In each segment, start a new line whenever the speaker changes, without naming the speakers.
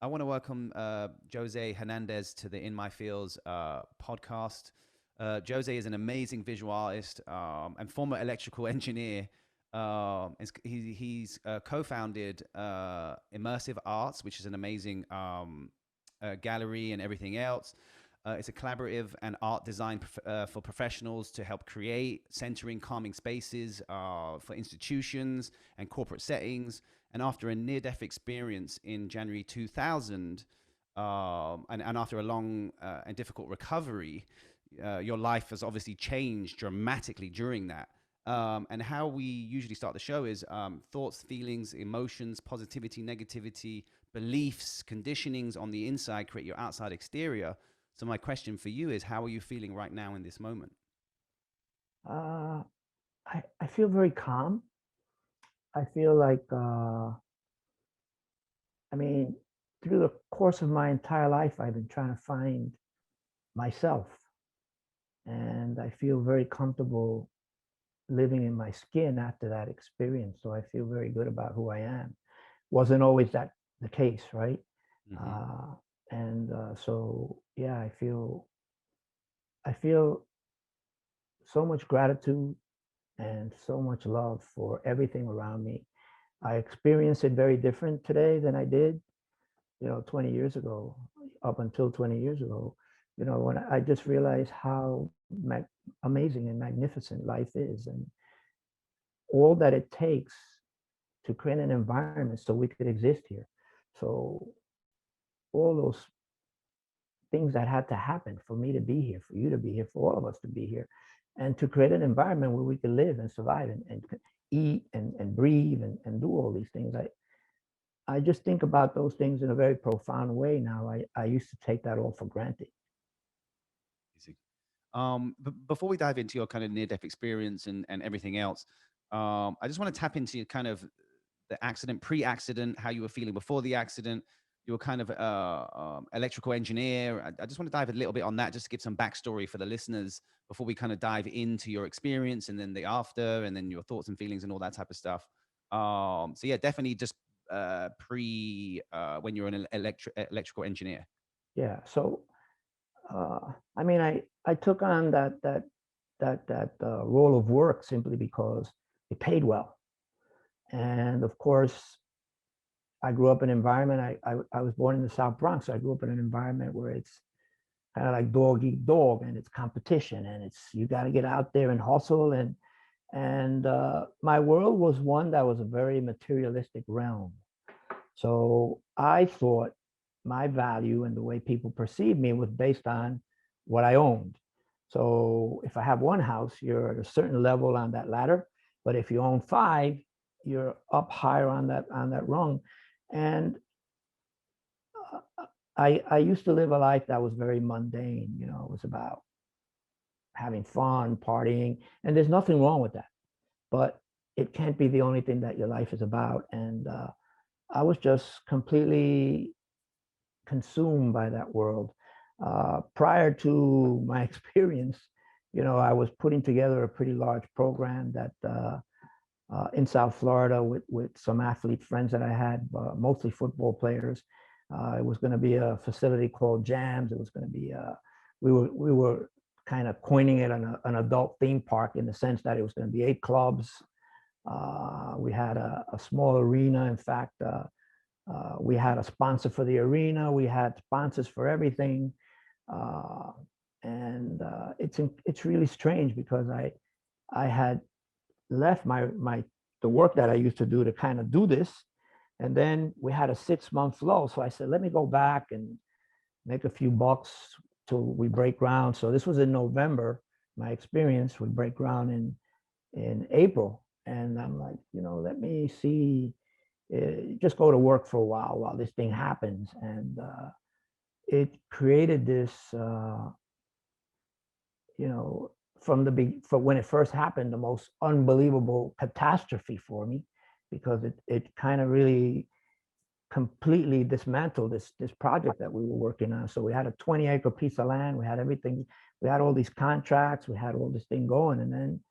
I want to welcome Jose Hernandez to the In My Fields podcast. Jose is an amazing visual artist and former electrical engineer. He's co-founded Immersive Arts, which is an amazing gallery and everything else. It's a collaborative and art design for professionals to help create, centering calming spaces for institutions and corporate settings. And after a near-death experience in January 2000, and after a long and difficult recovery, your life has obviously changed dramatically during that. And how we usually start the show is thoughts, feelings, emotions, positivity, negativity, beliefs, conditionings on the inside create your outside exterior. So my question for you is, how are you feeling right now in this moment?
Uh, I feel very calm. I feel like, I mean, through the course of my entire life, I've been trying to find myself. And I feel very comfortable living in my skin after that experience. So I feel very good about who I am. Wasn't always that the case, right?
Mm-hmm.
Uh, and so, yeah, I feel so much gratitude and so much love for everything around me. I experience it very different today than I did, 20 years ago, up until 20 years ago, when I just realized how amazing and magnificent life is and all that it takes to create an environment so we could exist here. So all those things that had to happen for me to be here, for you to be here, for all of us to be here, and to create an environment where we could live and survive and eat and breathe and do all these things. I just think about those things in a very profound way now. I used to take that all for granted.
Easy. Before we dive into your kind of near-death experience and everything else, I just want to tap into kind of the accident, pre-accident, how you were feeling before the accident. You were kind of electrical engineer. I just want to dive a little bit on that, just to give some backstory for the listeners before we kind of dive into your experience and then the after, and then your thoughts and feelings and all that type of stuff. So yeah, definitely just pre when you're an electrical engineer.
Yeah. So I mean, I took on that role of work simply because it paid well, and of course, I grew up in an environment. I was born in the South Bronx. So I grew up in an environment where it's kind of like dog eat dog, and it's competition, and it's you got to get out there and hustle. And my world was one that was a very materialistic realm. So I thought my value and the way people perceived me was based on what I owned. So if I have one house, you're at a certain level on that ladder. But if you own five, you're up higher on that rung. And I used to live a life that was very mundane. It was about having fun, partying, and there's nothing wrong with that. But it can't be the only thing that your life is about. And I was just completely consumed by that world. Prior to my experience, I was putting together a pretty large program that in South Florida with some athlete friends that I had, mostly football players. It was going to be a facility called Jams. It was going to be we were kind of coining it an adult theme park in the sense that it was going to be 8 clubs. We had a small arena. In fact, we had a sponsor for the arena. We had sponsors for everything, uh, and it's really strange because I had left my the work that I used to do to kind of do this, and then we had a 6 month lull. So I said, let me go back and make a few bucks till we break ground. So this was in November. My experience would break ground in April, and I'm like, let me see, just go to work for a while this thing happens, and it created this, you know, from for when it first happened, the most unbelievable catastrophe for me, because it kind of really completely dismantled this project that we were working on. So we had a 20-acre piece of land, we had everything, we had all these contracts, we had all this thing going, and then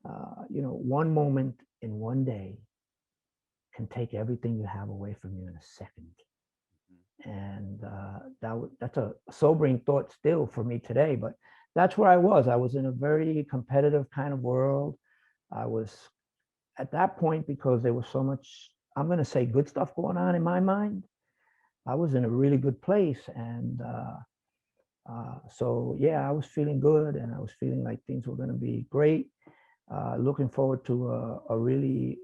one moment in one day can take everything you have away from you in a second.
Mhm.
And that's a sobering thought still for me today, but that's where I was. I was in a very competitive kind of world. I was at that point, because there was so much, I'm going to say, good stuff going on in my mind. I was in a really good place. And so, yeah, I was feeling good, and I was feeling like things were going to be great. Looking forward to a really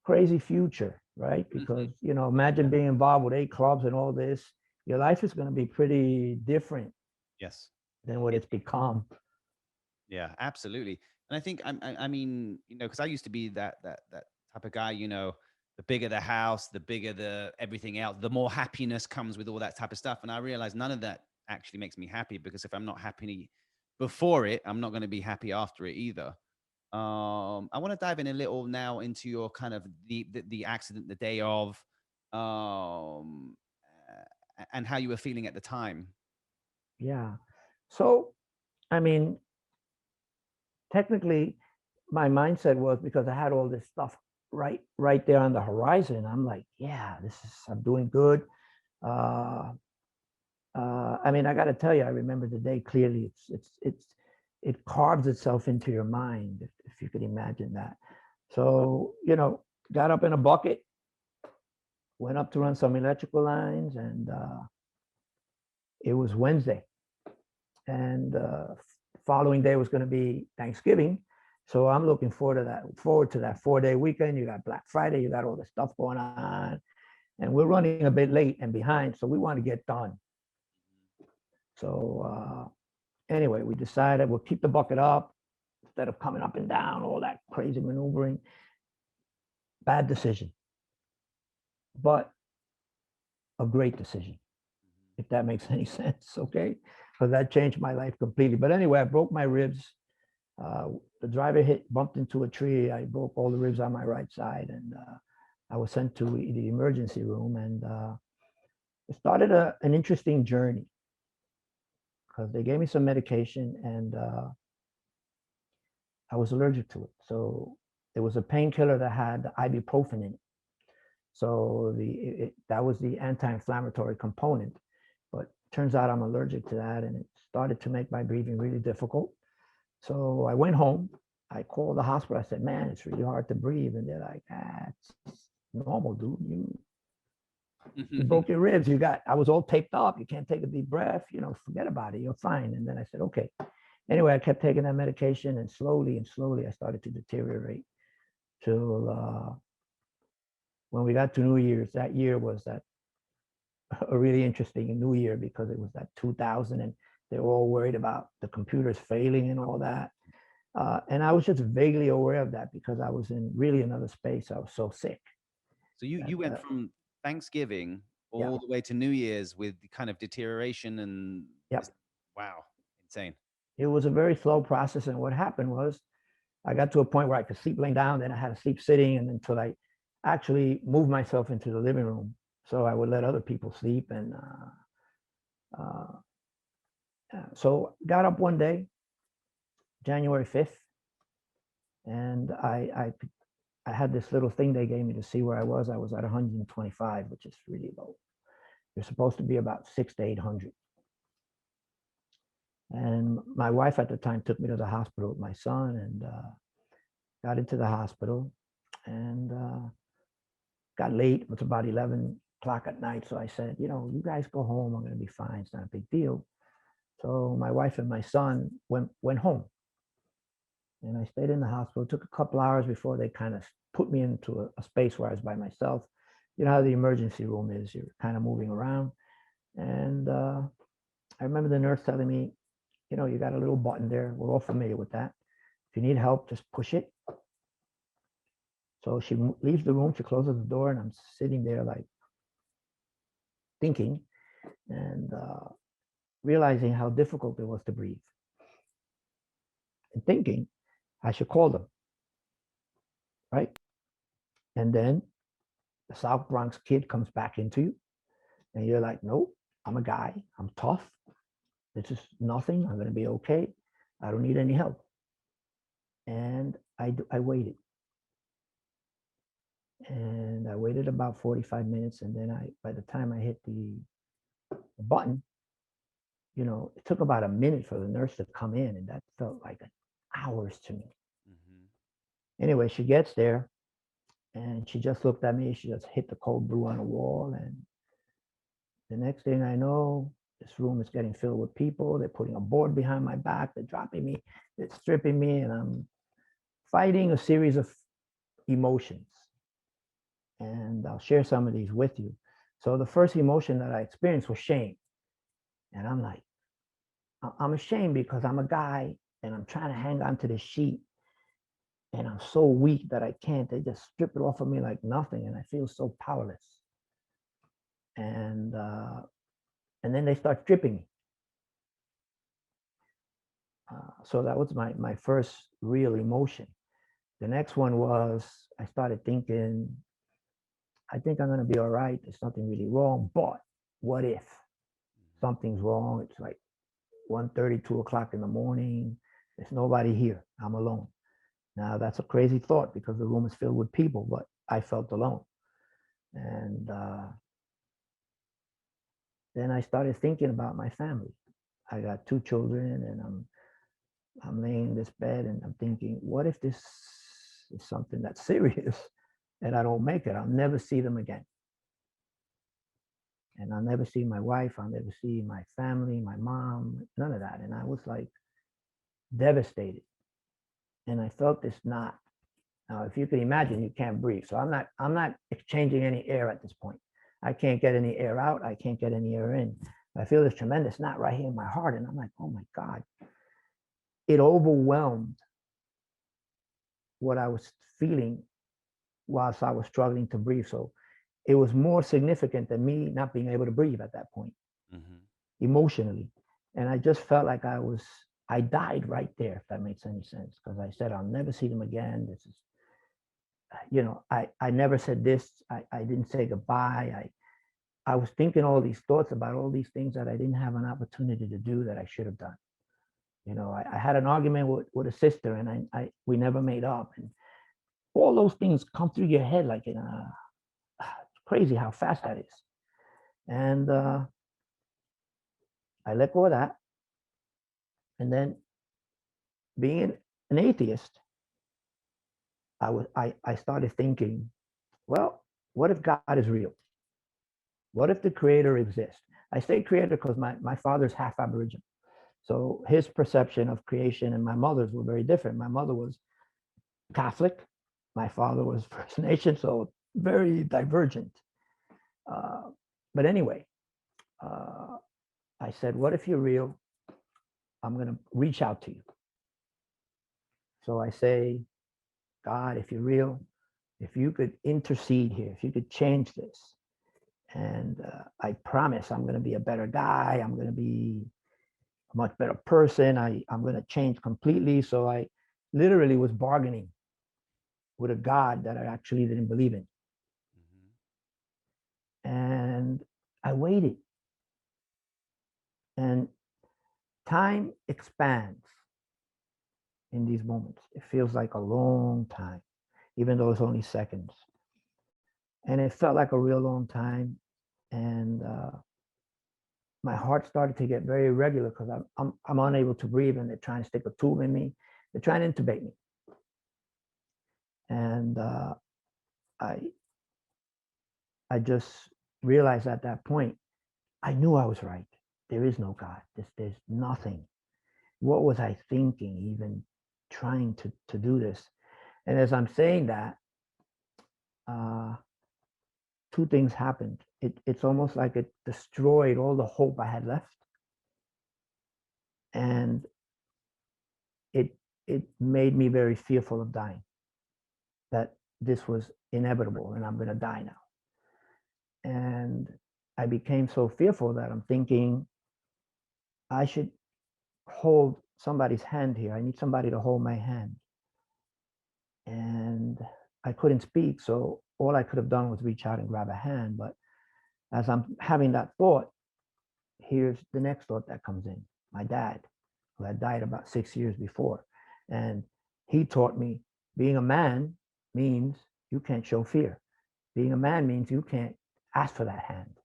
crazy future, right? Because,
Mhm.
imagine being involved with 8 clubs and all this. Your life is going to be pretty different
Yes.
than what
It
it's become.
Yeah, absolutely. And I think I mean, because I used to be that type of guy. The bigger the house, the bigger the everything else, the more happiness comes with all that type of stuff. And I realized none of that actually makes me happy, because if I'm not happy before it, I'm not going to be happy after it either. I want to dive in a little now into your kind of the accident, the day of, um, and how you were feeling at the time.
Yeah. So, I mean, technically, my mindset was, because I had all this stuff right there on the horizon. I'm like, yeah, I'm doing good. Uh, I mean, I got to tell you, I remember the day clearly. It carves itself into your mind, if you could imagine that. So, got up in a bucket, went up to run some electrical lines, and it was Wednesday, and following day was going to be Thanksgiving. So I'm looking forward to that 4-day weekend. You got Black Friday, you got all this stuff going on, and we're running a bit late and behind, so we want to get done. So anyway, we decided we'll keep the bucket up instead of coming up and down, all that crazy maneuvering. Bad decision, but a great decision, if that makes any sense. Okay, because that changed my life completely. But anyway, I broke my ribs. The driver bumped into a tree. I broke all the ribs on my right side, and I was sent to the emergency room. And it started an interesting journey, because they gave me some medication, and I was allergic to it. So there was a painkiller that had ibuprofen in it. So that was the anti-inflammatory component. But turns out I'm allergic to that, and it started to make my breathing really difficult. So I went home. I called the hospital. I said, "Man, it's really hard to breathe." And they're like, "It's normal, dude. You broke your ribs. I was all taped up. You can't take a deep breath. Forget about it. You're fine." And then I said, "Okay." Anyway, I kept taking that medication, and slowly, I started to deteriorate till when we got to New Year's. That year was a really interesting New Year, because it was that 2000, and they were all worried about the computers failing and all that. And I was just vaguely aware of that, because I was in really another space. I was so sick
So you
that,
you went from Thanksgiving
yeah,
all the way to New Year's with the kind of deterioration and
yeah.
this. Wow, insane.
It was a very slow process. And what happened was, I got to a point where I could sleep laying down, then I had to sleep sitting, and until I actually moved myself into the living room. So I would let other people sleep. And uh, so got up one day, January 5th, and I had this little thing they gave me to see where I was. I was at 125, which is really low. You're supposed to be about 6 to 800. And my wife at the time took me to the hospital with my son, and got into the hospital, and got late. It was about 11 o'clock at night. So I said, you guys go home. I'm going to be fine. It's not a big deal. So my wife and my son went home, and I stayed in the hospital. It took a couple hours before they kind of put me into a space where I was by myself. You know how the emergency room is. You're kind of moving around. And I remember the nurse telling me, you got a little button there. We're all familiar with that. If you need help, just push it. So she leaves the room. She closes the door, and I'm sitting there like thinking, and realizing how difficult it was to breathe, and thinking I should call them, right? And then the South Bronx kid comes back into you, and you're like, nope, I'm a guy. I'm tough. This is nothing. I'm going to be okay. I don't need any help. And I waited. And I waited about 45 minutes. And then by the time I hit the button, it took about a minute for the nurse to come in. And that felt like hours to me.
Mm-hmm.
Anyway, she gets there and she just looked at me. She just hit the cold brew on the wall. And the next thing I know, this room is getting filled with people. They're putting a board behind my back. They're dropping me. They're stripping me. And I'm fighting a series of emotions. And I'll share some of these with you. So the first emotion that I experienced was shame. And I'm like, I'm ashamed because I'm a guy and I'm trying to hang on to this sheet and I'm so weak that I can't. They just strip it off of me like nothing, and I feel so powerless. And and then they start stripping me. So that was my first real emotion. The next one was I started thinking, I think I'm gonna be all right. There's nothing really wrong, but what if something's wrong? It's like 1:30, 2 o'clock in the morning. There's nobody here. I'm alone. Now that's a crazy thought because the room is filled with people, but I felt alone. And then I started thinking about my family. I got two children, and I'm laying in this bed, and I'm thinking, what if this is something that's serious, and I don't make it? I'll never see them again, and I'll never see my wife. I'll never see my family, my mom, none of that. And I was like devastated, and I felt this knot. Now, if you can imagine, you can't breathe. So I'm not exchanging any air at this point. I can't get any air out. I can't get any air in. I feel this tremendous knot right here in my heart. And I'm like, oh my God. It overwhelmed what I was feeling whilst I was struggling to breathe. So it was more significant than me not being able to breathe at that point,
Mm-hmm.
emotionally. And I just felt like I died right there, if that makes any sense. Because I said, I'll never see them again. This is, I never said this. I didn't say goodbye. I was thinking all these thoughts about all these things that I didn't have an opportunity to do that I should have done. I had an argument with a sister, and we never made up. And all those things come through your head like it's crazy how fast that is. And I let go of that. And then being an atheist, I started thinking, well, what if God is real? What if the creator exists? I say creator because my father's half Aboriginal. So his perception of creation and my mother's were very different. My mother was Catholic. My father was First Nation, so very divergent. Uh, but anyway, uh, I said, what if you're real? I'm going to reach out to you. So I say, God, if you're real, if you could intercede here, if you could change this, and I promise I'm going to be a better guy. I'm going to be a much better person. I'm going to change completely. So I literally was bargaining with a God that I actually didn't believe in. And I waited. And time expands in these moments. It feels like a long time, even though it's only seconds. And it felt like a real long time. And my heart started to get very irregular because I'm unable to breathe, and they're trying to stick a tube in me. They're trying to intubate me. And I I just realized at that point, I knew I was right. There is no God. There's nothing. What was I thinking, even trying to do this? And as I'm saying that, uh, two things happened. It's almost like it destroyed all the hope I had left, and it it made me very fearful of dying. That this was inevitable, and I'm going to die now. And I became so fearful that I'm thinking I should hold somebody's hand here. I need somebody to hold my hand. And I couldn't speak, so all I could have done was reach out and grab a hand. But as I'm having that thought, here's the next thought that comes in. My dad, who had died about 6 years before. And he taught me being a man means you can't show fear. Being a man means you can't ask for that hand.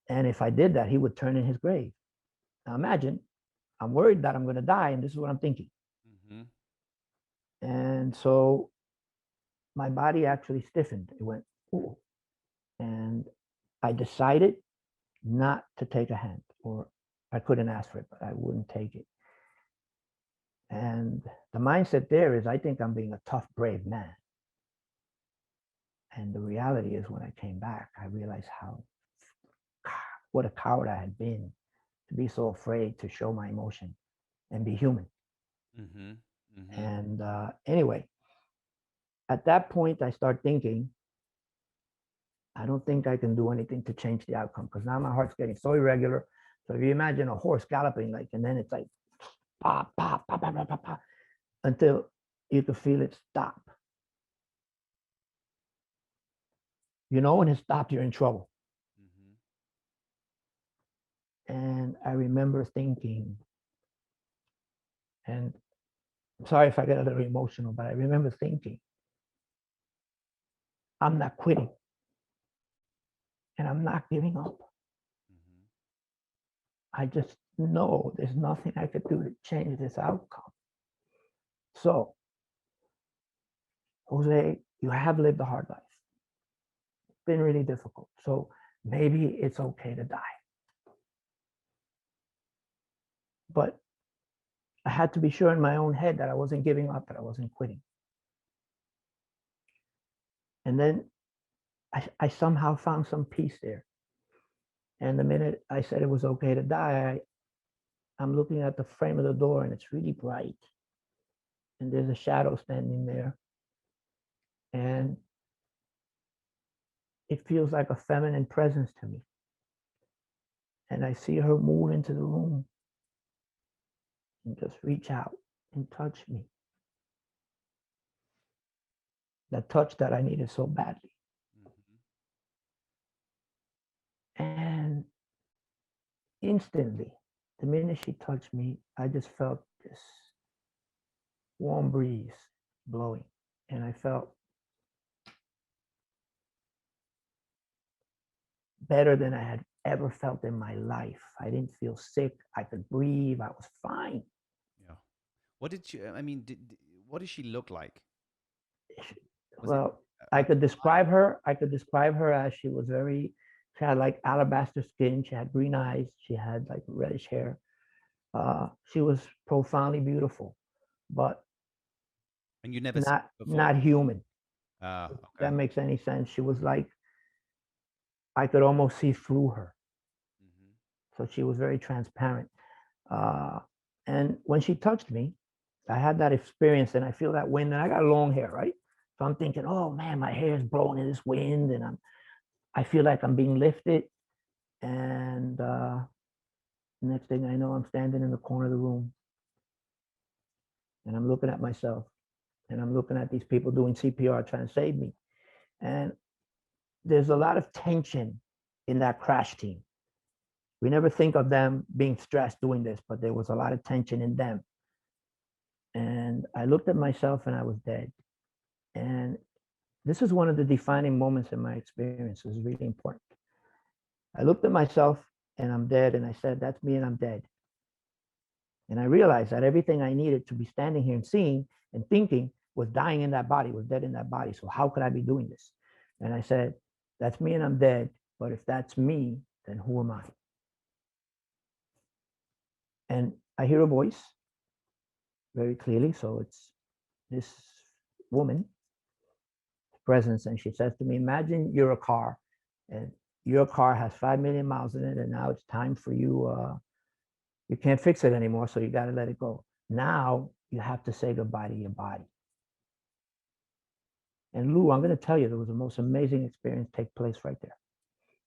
And if I did that, he would turn in his grave. Now imagine, I'm worried that I'm going to die, and this is what I'm thinking.
Mm-hmm.
And so my body actually stiffened. It went, ooh. And I decided not to take a hand, or I couldn't ask for it, but I wouldn't take it. And the mindset there is, I think I'm being a tough, brave man. And the reality is, when I came back, I realized what a coward I had been to be so afraid to show my emotion and be human.
Mm-hmm. Mm-hmm.
And anyway, at that point, I start thinking, I don't think I can do anything to change the outcome, because now my heart's getting so irregular. So if you imagine a horse galloping, like, and then it's like pop, pop, pop, pop, pop, pop, pop, until you can feel it stop. When it stopped, you're in trouble.
Mm-hmm.
And I remember thinking, and I'm sorry if I get a little emotional, but I remember thinking, I'm not quitting and I'm not giving up.
Mm-hmm.
I just know there's nothing I could do to change this outcome. So, Jose, you have lived a hard life. It's been really difficult. So maybe it's okay to die. But I had to be sure in my own head that I wasn't giving up, that I wasn't quitting. And then I somehow found some peace there. And the minute I said it was okay to die, I'm looking at the frame of the door, and it's really bright. And there's a shadow standing there. And it feels like a feminine presence to me. And I see her move into the room and just reach out and touch me. That touch that I needed so badly.
Mm-hmm.
And instantly, the minute she touched me, I just felt this warm breeze blowing. And I felt better than I had ever felt in my life. I didn't feel sick. I could breathe. I was fine.
Yeah. What did you? I mean, what did she look like? Was it
Well, I could describe her. I could describe her as she had like alabaster skin. She had green eyes. She had like reddish hair. She was profoundly beautiful, but
and you never seen
not
it before?
not human.
Ah,
If that
okay.
makes any sense. She was like, I could almost see through her.
Mm-hmm.
So she was very transparent. Uh, and when she touched me, I had that experience, and I feel that wind, and I got long hair, right? So I'm thinking, oh man, my hair is blowing in this wind, and I feel like I'm being lifted. And next thing I know, I'm standing in the corner of the room, and I'm looking at myself, and I'm looking at these people doing CPR trying to save me. And there's a lot of tension in that crash team. We never think of them being stressed doing this, but there was a lot of tension in them. And I looked at myself, and I was dead. And this is one of the defining moments in my experience. It was really important. I looked at myself, and I'm dead. And I said, that's me, and I'm dead. And I realized that everything I needed to be standing here and seeing and thinking was dying in that body, was dead in that body. So how could I be doing this? And I said, that's me, and I'm dead. But if that's me, then who am I? And I hear a voice very clearly. So it's this woman presence. And she says to me, imagine you're a car, and your car has 5 million miles in it. And now it's time for you. You can't fix it anymore. So you got to let it go. Now you have to say goodbye to your body. And Lou, I'm going to tell you, there was the most amazing experience take place right there.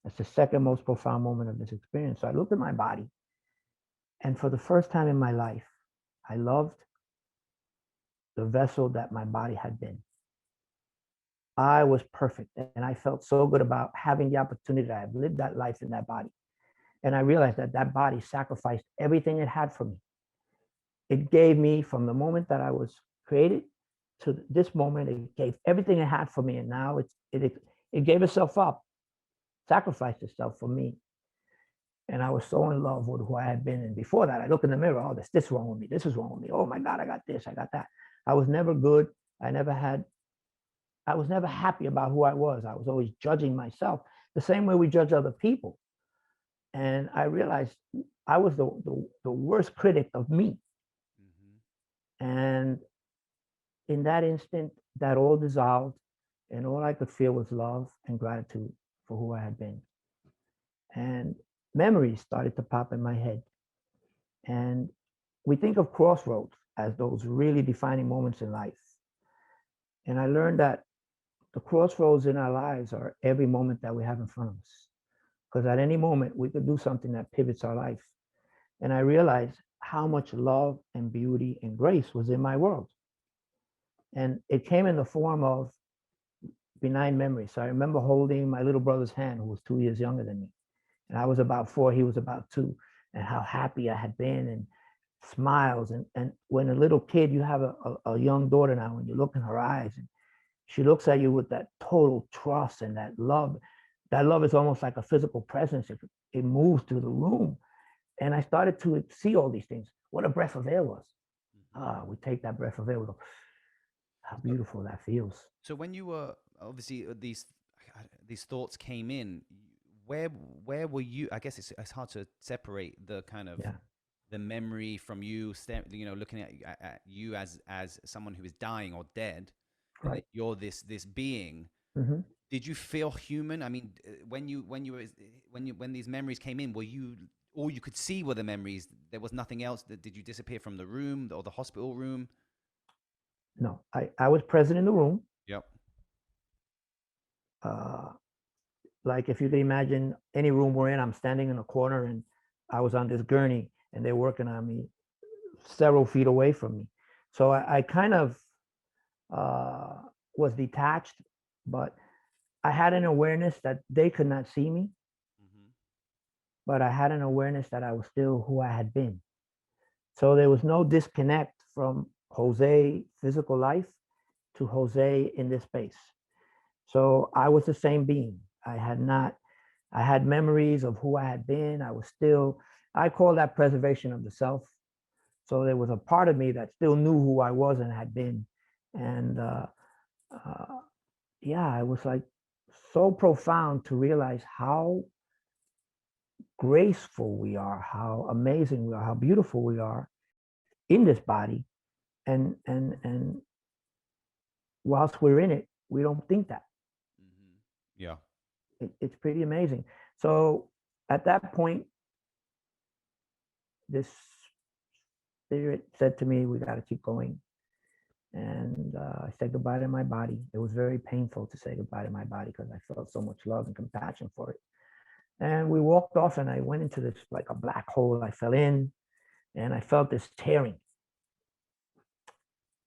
That's the second most profound moment of this experience. So I looked at my body, and for the first time in my life, I loved the vessel that my body had been. I was perfect, and I felt so good about having the opportunity to have lived that life in that body. And I realized that that body sacrificed everything it had for me. It gave me, from the moment that I was created to this moment. It gave everything it had for me, and now it gave itself up, sacrificed itself for me. And I was so in love with who I had been. And before that, I look in the mirror, oh, this wrong with me. This is wrong with me. Oh my God, I got this, I got that. I was never good. I never had, I was never happy about who I was. I was always judging myself the same way we judge other people. And I realized I was the worst critic of me. And in that instant, that all dissolved, and all I could feel was love and gratitude for who I had been. And memories started to pop in my head. And we think of crossroads as those really defining moments in life. And I learned that the crossroads in our lives are every moment that we have in front of us. Because at any moment, we could do something that pivots our life. And I realized how much love and beauty and grace was in my world. And it came in the form of benign memories. So I remember holding my little brother's hand, who was 2 years younger than me. And I was about 4, he was about 2, and how happy I had been, and smiles. And when a little kid, you have a young daughter now, and you look in her eyes, and she looks at you with that total trust and that love. That love is almost like a physical presence. It moves through the room. And I started to see all these things. What a breath of air was. We take that breath of air, we go, how beautiful that feels.
So when you were obviously these thoughts came in, where where were you? I guess it's hard to separate the kind of
Yeah,
the memory from you, looking at you as someone who is dying or dead, and that
right.
you're this being.
Hmm.
Did you feel human? I mean, when these memories came in, were you all you could see were the memories? There was nothing else. Did you disappear from the room or the hospital room?
No, I was present in the room.
Yep.
Uh, like if you can imagine any room we're in, I'm standing in a corner and I was on this gurney and they're working on me several feet away from me. So I kind of uh, was detached, but I had an awareness that they could not see me,
Hmm.
but I had an awareness that I was still who I had been. So there was no disconnect from Jose physical life to Jose in this space. So I was the same being. I had memories of who I had been. I was still, I call that preservation of the self. So there was a part of me that still knew who I was and had been. And uh, yeah, it was like so profound to realize how graceful we are, how amazing we are, how beautiful we are in this body. And whilst we're in it, we don't think that.
Hmm. Yeah.
It's pretty amazing. So at that point, this spirit said to me, we got to keep going. And I said goodbye to my body. It was very painful to say goodbye to my body because I felt so much love and compassion for it. And we walked off, and I went into this like a black hole. I fell in, and I felt this tearing.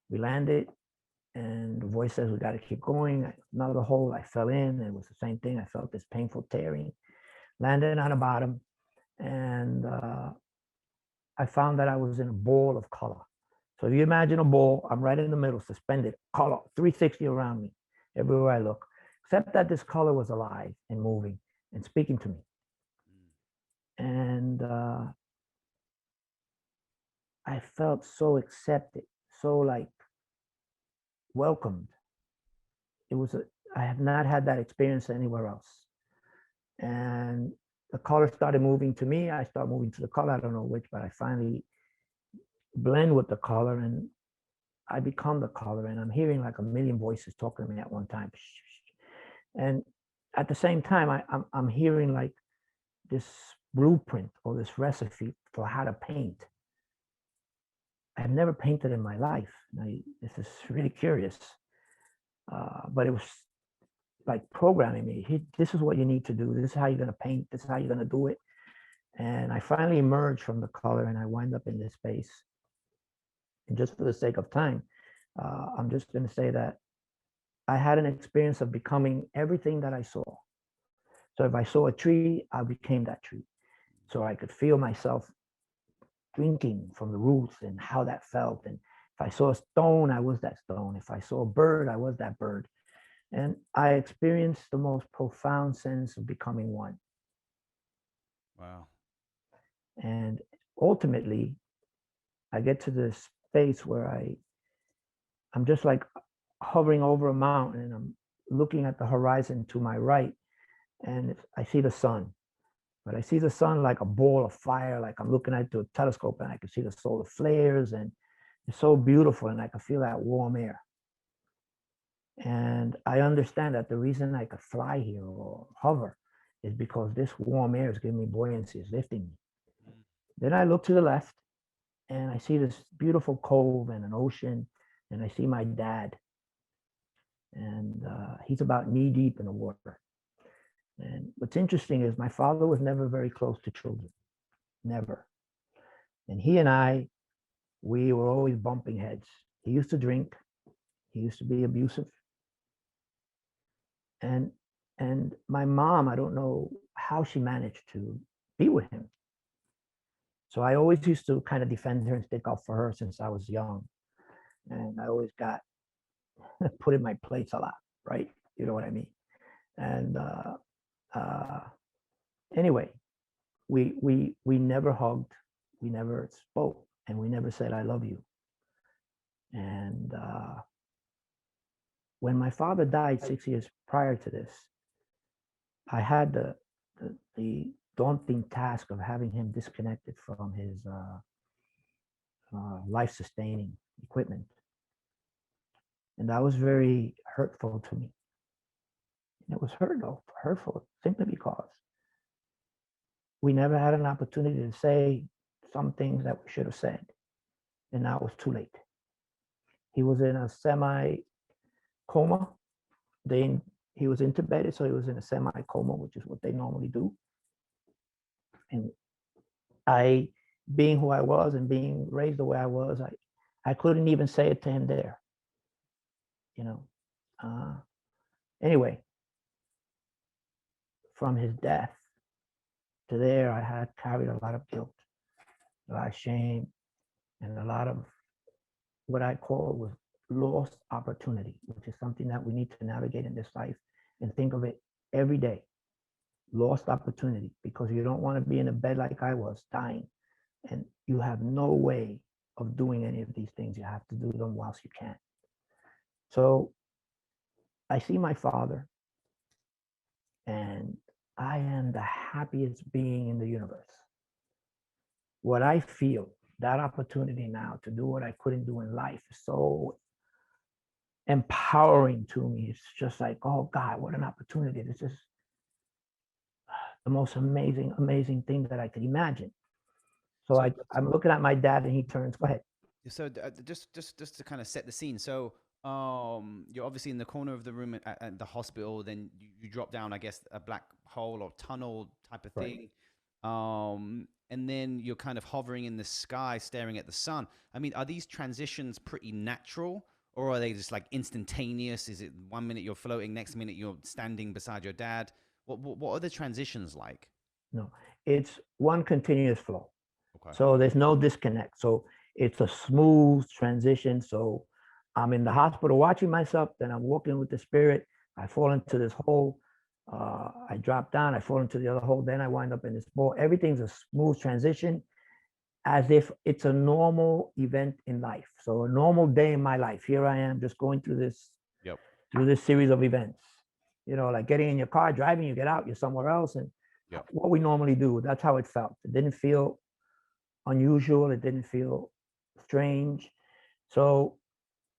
We landed, and the voice says, we got to keep going. Another hole, I fell in. It was the same thing. I felt this painful tearing. Landed on the bottom, and I found that I was in a ball of color. So if you imagine a ball, I'm right in the middle, suspended, color 360 around me, everywhere I look, except that this color was alive and moving and speaking to me. And I felt so accepted, so like welcomed. It was I have not had that experience anywhere else. And the color started moving to me. I started moving to the color. I don't know which, but I finally blend with the color, and I become the color. And I'm hearing like a million voices talking to me at one time. And at the same time, I'm hearing like this blueprint or this recipe for how to paint. I've never painted in my life. Now, this is really curious, but it was like programming me. This is what you need to do. This is how you're going to paint. This is how you're going to do it. And I finally emerged from the color, and I wind up in this space. And just for the sake of time, I'm just going to say that I had an experience of becoming everything that I saw. So if I saw a tree, I became that tree. So I could feel myself drinking from the roots and how that felt, and If I saw a stone, I was that stone. If I saw a bird, I was that bird. And I experienced the most profound sense of becoming one.
Wow.
And ultimately, I get to this space where I'm just like hovering over a mountain and I'm looking at the horizon to my right, and I see the sun. But I see the sun like a ball of fire, like I'm looking at it through a telescope, and I can see the solar flares, and it's so beautiful, and I can feel that warm air. And I understand that the reason I could fly here or hover is because this warm air is giving me buoyancy, is lifting me.
Mm.
Then I look to the left and I see this beautiful cove and an ocean, and I see my dad, and he's about knee deep in the water. And what's interesting is my father was never very close to children, never. And he and we were always bumping heads. He used to drink, he used to be abusive, and my mom, I don't know how she managed to be with him. So I always used to kind of defend her and stick up for her since I was young, and I always got put in my place a lot, right? You know what I mean? And uh, anyway, we never hugged, we never spoke, and we never said I love you. And when my father died 6 years prior to this, I had the daunting task of having him disconnected from his life sustaining equipment. And that was very hurtful to me. And it was hurtful simply because we never had an opportunity to say some things that we should have said. And now it was too late. He was in a semi coma. They, he was intubated, so he was in a semi coma, which is what they normally do. And I, being who I was and being raised the way I was, I couldn't even say it to him there. You know. Anyway, from his death to there, I had carried a lot of guilt, a lot of shame, and a lot of what I call was lost opportunity, which is something that we need to navigate in this life and think of it every day. Lost opportunity, because you don't want to be in a bed like I was, dying, and you have no way of doing any of these things. You have to do them whilst you can. So I see my father, and I am the happiest being in the universe. What I feel, that opportunity now to do what I couldn't do in life, is so empowering to me. It's just like, oh God, what an opportunity. This is the most amazing, amazing thing that I could imagine. So
So,
I'm looking at my dad and he turns, go ahead.
so just to kind of set the scene. So, you're obviously in the corner of the room at the hospital. Then you drop down, I guess, a black hole or tunnel type of
Right.
thing. And then you're kind of hovering in the sky, staring at the sun. I mean, are these transitions pretty natural, or are they just like instantaneous? Is it 1 minute you're floating, next minute you're standing beside your dad? What are the transitions like?
No, it's one continuous flow.
Okay.
So there's no disconnect. So it's a smooth transition. So I'm in the hospital watching myself, then I'm walking with the spirit. I fall into this hole. I drop down, I fall into the other hole, then I wind up in this ball. Everything's a smooth transition, as if it's a normal event in life. So a normal day in my life. Here I am just going
Yep.
through this series of events. You know, like getting in your car, driving, you get out, you're somewhere else. And
Yep.
what we normally do, that's how it felt. It didn't feel unusual. It didn't feel strange. So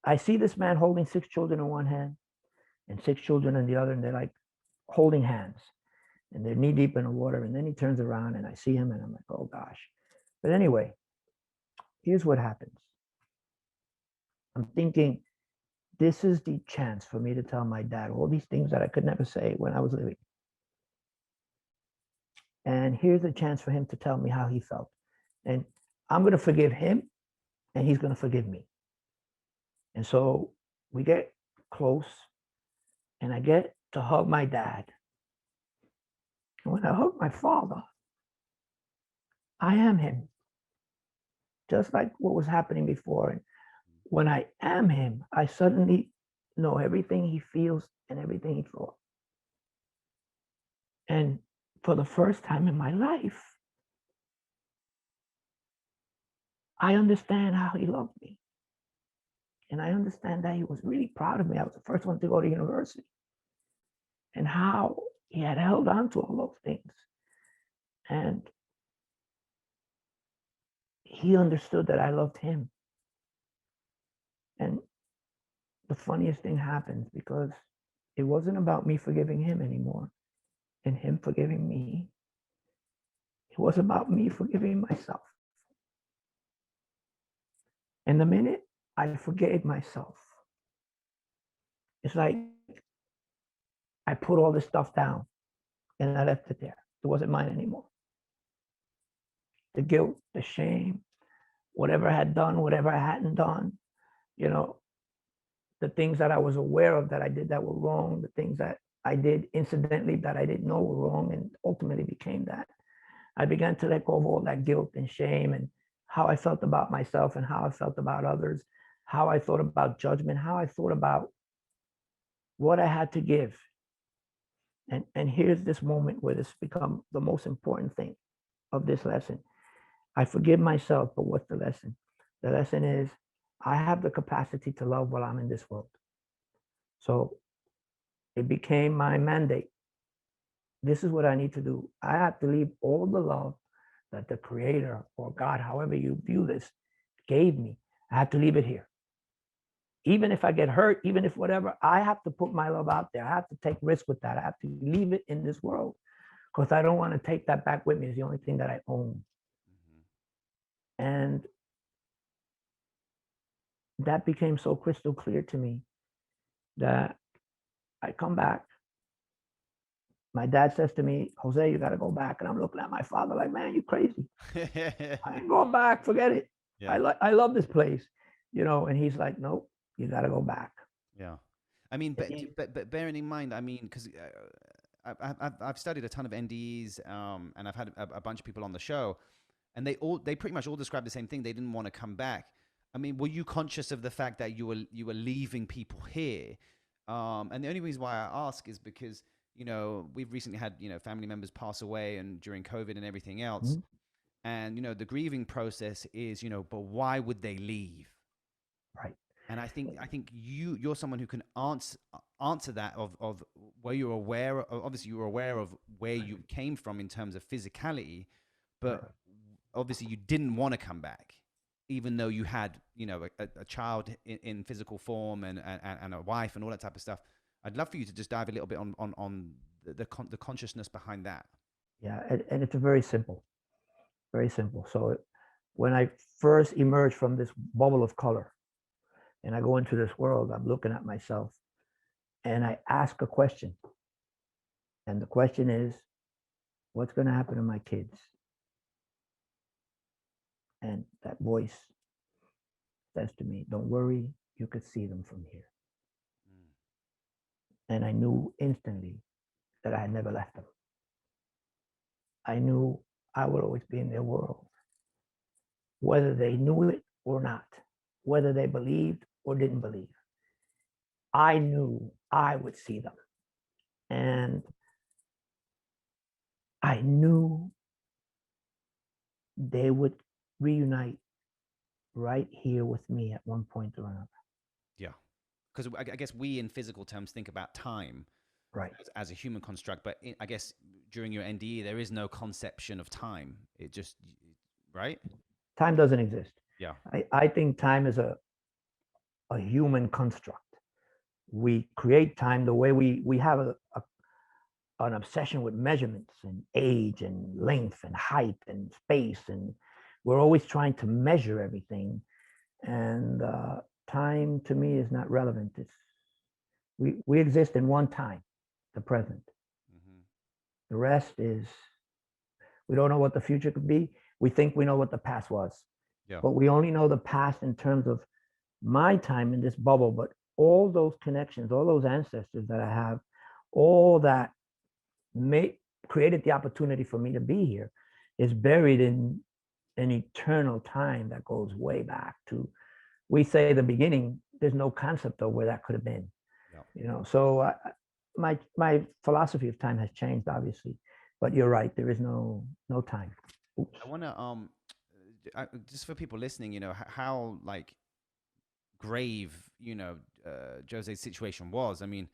I see this man holding 6 children in one hand and 6 children in the other, and they're like holding hands and they're knee deep in the water. And then he turns around and I see him and I'm like, oh gosh. But anyway, here's what happens. I'm thinking, this is the chance for me to tell my dad all these things that I could never say when I was living. And here's a chance for him to tell me how he felt. And I'm going to forgive him and he's going to forgive me. And so we get close and I get to hug my dad. And when I hug my father, I am him, just like what was happening before. And when I am him, I suddenly know everything he feels and everything he thought. And for the first time in my life, I understand how he loved me. And I understand that he was really proud of me. I was the first one to go to university. And how he had held on to all those things. And he understood that I loved him. And the funniest thing happens because it wasn't about me forgiving him anymore and him forgiving me. It was about me forgiving myself. And the minute I forgave myself, it's like I put all this stuff down and I left it there. It wasn't mine anymore. The guilt, the shame, whatever I had done, whatever I hadn't done, you know, the things that I was aware of that I did that were wrong, the things that I did incidentally that I didn't know were wrong and ultimately became that. I began to let go of all that guilt and shame and how I felt about myself and how I felt about others, how I thought about judgment, how I thought about what I had to give. And here's this moment where this become the most important thing of this lesson. I forgive myself, but what's the lesson? The lesson is I have the capacity to love while I'm in this world. So it became my mandate. This is what I need to do. I have to leave all the love that the creator or God, however you view this, gave me. I have to leave it here. Even if I get hurt, even if whatever, I have to put my love out there. I have to take risks with that. I have to leave it in this world because I don't want to take that back with me. It's the only thing that I own. And that became so crystal clear to me that I come back. My dad says to me, Jose, you got to go back. And I'm looking at my father like, man, you crazy. I ain't going back. Forget it.
Yeah.
I love this place, you know. And he's like, nope, you got to go back.
Yeah. I mean, but bearing in mind, I mean, because I've studied a ton of NDEs, and I've had a bunch of people on the show, and they pretty much all described the same thing. They didn't want to come back. I mean, were you conscious of the fact that you were leaving people here? And the only reason why I ask is because we've recently had family members pass away, and during COVID and everything else,
Mm-hmm.
and the grieving process is but why would they leave?
Right.
And I think you're someone who can answer that of where you're aware of, obviously you're aware of where you came from in terms of physicality, but
Right.
obviously you didn't want to come back, even though you had a child in physical form and a wife and all that type of stuff. I'd love for you to just dive a little bit on the consciousness behind that.
Yeah. And it's very simple, very simple. So when I first emerge from this bubble of color and I go into this world, I'm looking at myself and I ask a question. And the question is, what's going to happen to my kids? And that voice says to me, don't worry, you could see them from here.
Mm.
And I knew instantly that I had never left them. I knew I would always be in their world, whether they knew it or not, whether they believed or didn't believe. I knew I would see them. And I knew they would reunite right here with me at one point or another.
Yeah, because I guess we in physical terms think about time
Right.
as a human construct, but I guess during your NDE there is no conception of time. It just right.
Time doesn't exist.
Yeah.
I think time is a human construct. We create time the way we have an obsession with measurements and age and length and height and space. And we're always trying to measure everything. And time to me is not relevant. We exist in one time, the present.
Mm-hmm.
The rest is, we don't know what the future could be. We think we know what the past was,
Yeah.
but we only know the past in terms of my time in this bubble. But all those connections, all those ancestors that I have, all that created the opportunity for me to be here is buried in an eternal time that goes way back to we say the beginning, there's no concept of where that could have been.
Yeah.
So my philosophy of time has changed, obviously, but you're right. There is no time. Oops.
I want to just for people listening, how like grave, Jose's situation was. I mean,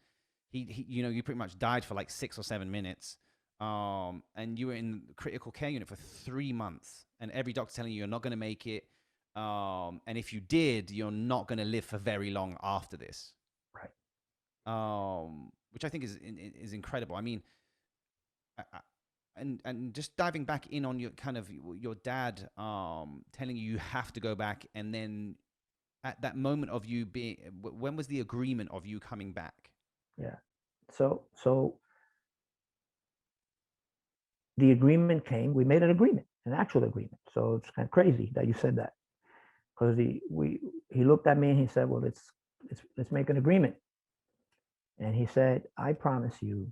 he you pretty much died for like 6 or 7 minutes. And you were in critical care unit for 3 months, and every doctor telling you you're not going to make it. And if you did, you're not going to live for very long after this.
Right.
Which I think is incredible. I mean, I, and just diving back in on your kind of your dad telling you have to go back, and then at that moment of you being, when was the agreement of you coming back?
Yeah. So the agreement came. We made an agreement, an actual agreement. So it's kind of crazy that you said that, because he looked at me and he said, "Well, let's make an agreement." And he said, "I promise you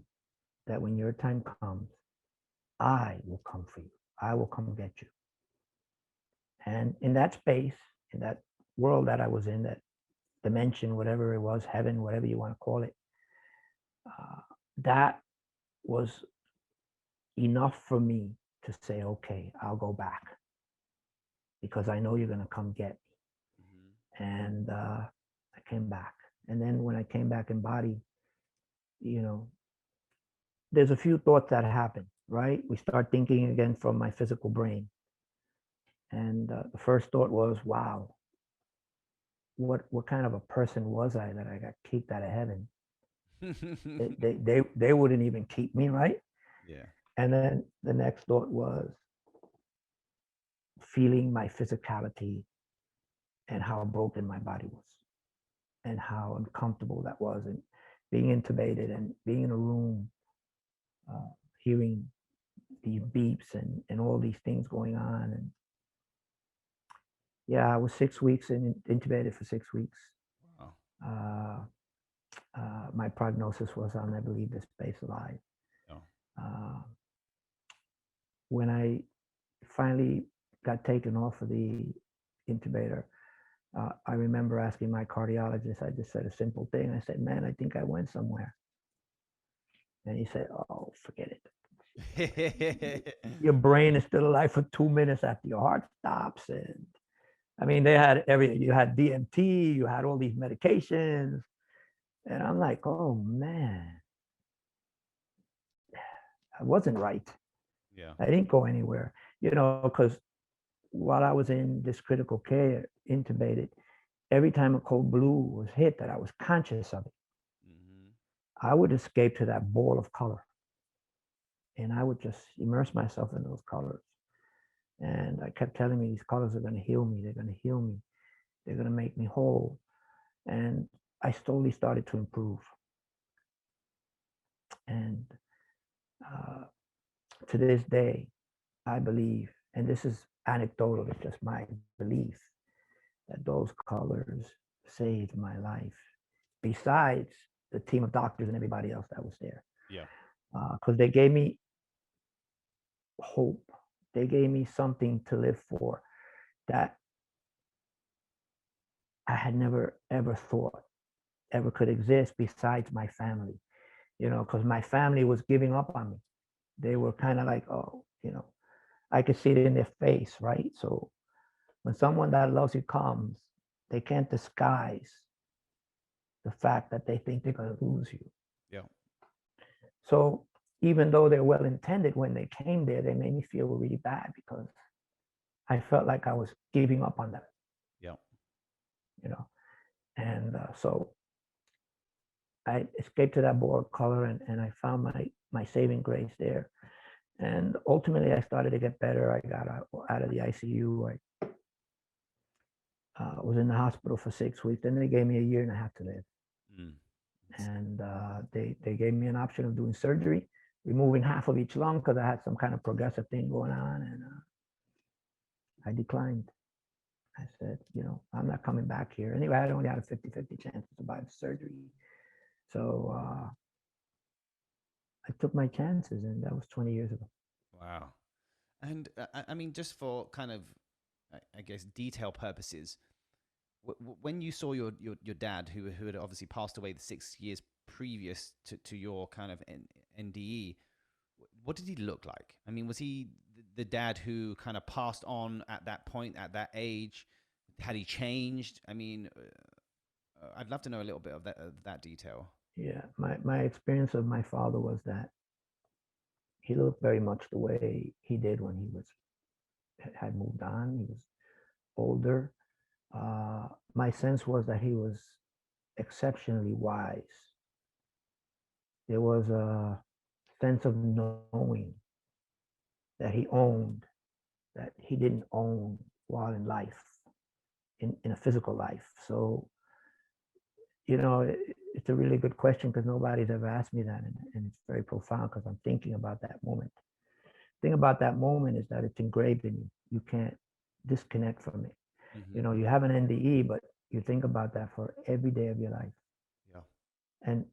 that when your time comes, I will come for you. I will come get you." And in that space, in that world that I was in, that dimension, whatever it was, heaven, whatever you want to call it, uh, that was enough for me to say, okay, I'll go back because I know you're going to come get
Mm-hmm.
me. And I came back. And then when I came back in body, you know, there's a few thoughts that happen, right? We start thinking again from my physical brain. And the first thought was, wow, what kind of a person was I that I got kicked out of heaven? They wouldn't even keep me, right?
Yeah.
And then the next thought was feeling my physicality and how broken my body was and how uncomfortable that was, and being intubated and being in a room, uh, hearing these beeps and all these things going on. And yeah, I was 6 weeks and intubated for 6 weeks.
Wow.
Uh, my prognosis was I'll never leave this space alive.
Yeah.
Uh, when I finally got taken off of the intubator, I remember asking my cardiologist, I just said a simple thing. I said, man, I think I went somewhere. And he said, oh, forget it. Your brain is still alive for 2 minutes after your heart stops. And I mean, they had everything. You had DMT, you had all these medications. And I'm like, oh, man, I wasn't right.
Yeah.
I didn't go anywhere, because while I was in this critical care, intubated, every time a cold blue was hit that I was conscious of it,
Mm-hmm.
I would escape to that ball of color and I would just immerse myself in those colors. And I kept telling me these colors are going to heal me. They're going to heal me. They're going to make me whole. And I slowly started to improve. And uh, to this day, I believe, and this is anecdotal, it's just my belief, that those colors saved my life, besides the team of doctors and everybody else that was there.
Yeah.
Because they gave me hope. They gave me something to live for that I had never ever thought ever could exist besides my family, because my family was giving up on me. They were kind of like, oh, I could see it in their face, right? So when someone that loves you comes, they can't disguise the fact that they think they're going to lose you.
Yeah.
So even though they're well intended, when they came there, they made me feel really bad because I felt like I was giving up on them,
Yeah.
you know. And so I escaped to that board color, and I found my saving grace there. And ultimately, I started to get better. I got out of the ICU. I was in the hospital for 6 weeks. Then they gave me a year and a half to live.
Mm.
And they gave me an option of doing surgery, removing half of each lung because I had some kind of progressive thing going on. And I declined. I said, I'm not coming back here. Anyway, I only had a 50-50 chance to survive the surgery. So I took my chances, and that was 20 years ago.
Wow. And I mean, just for kind of, I guess, detail purposes, When you saw your dad, who had obviously passed away the 6 years previous to your kind of NDE, what did he look like? I mean, was he the dad who kind of passed on at that point, at that age? Had he changed? I mean, I'd love to know a little bit of that detail.
Yeah, my experience of my father was that he looked very much the way he did when he was had moved on. He was older. My sense was that he was exceptionally wise. There was a sense of knowing that he owned, that he didn't own while in life, in a physical life. So, it's a really good question because nobody's ever asked me that. And it's very profound because I'm thinking about that moment. The thing about that moment is that it's engraved in you. You can't disconnect from it.
Hmm.
You have an NDE, but you think about that for every day of your life.
Yeah.
And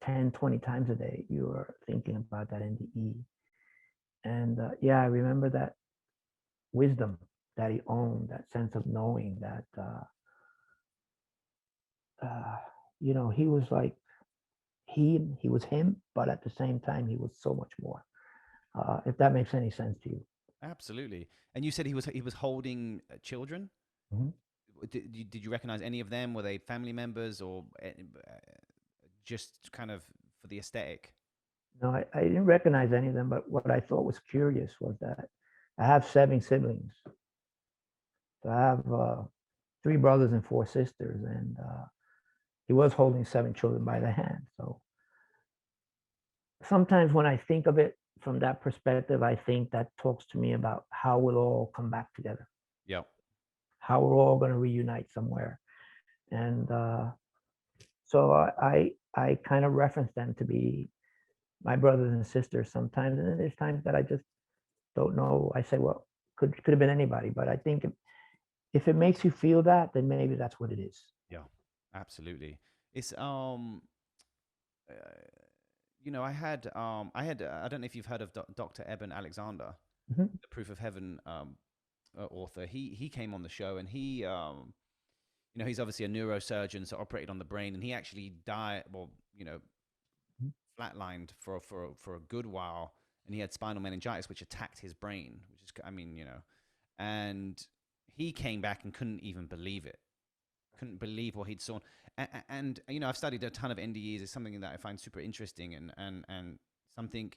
10, 20 times a day, you are thinking about that NDE. And yeah, I remember that wisdom that he owned, that sense of knowing that, uh, he was like, he was him, but at the same time, he was so much more. If that makes any sense to you.
Absolutely. And you said he was holding children.
Mhm.
Did you recognize any of them? Were they family members or just kind of for the aesthetic?
No, I didn't recognize any of them, but what I thought was curious was that I have 7 siblings. So I have 3 brothers and 4 sisters, and he was holding 7 children by the hand. So sometimes when I think of it from that perspective, I think that talks to me about how we'll all come back together,
Yeah.
how we're all going to reunite somewhere. And so I kind of reference them to be my brothers and sisters sometimes. And then there's times that I just don't know. I say, well, could have been anybody. But I think if it makes you feel that, then maybe that's what it is.
Yeah. Absolutely. It's uh, I don't know if you've heard of Dr. Eben Alexander,
Mhm.
the Proof of Heaven author. He came on the show, and he's obviously a neurosurgeon, so operated on the brain, and he actually died, well, flatlined for a good while, and he had spinal meningitis, which attacked his brain, which is, I mean, and he came back and couldn't even believe it. Couldn't believe what he'd saw. And I've studied a ton of NDEs. It's something that I find super interesting, and something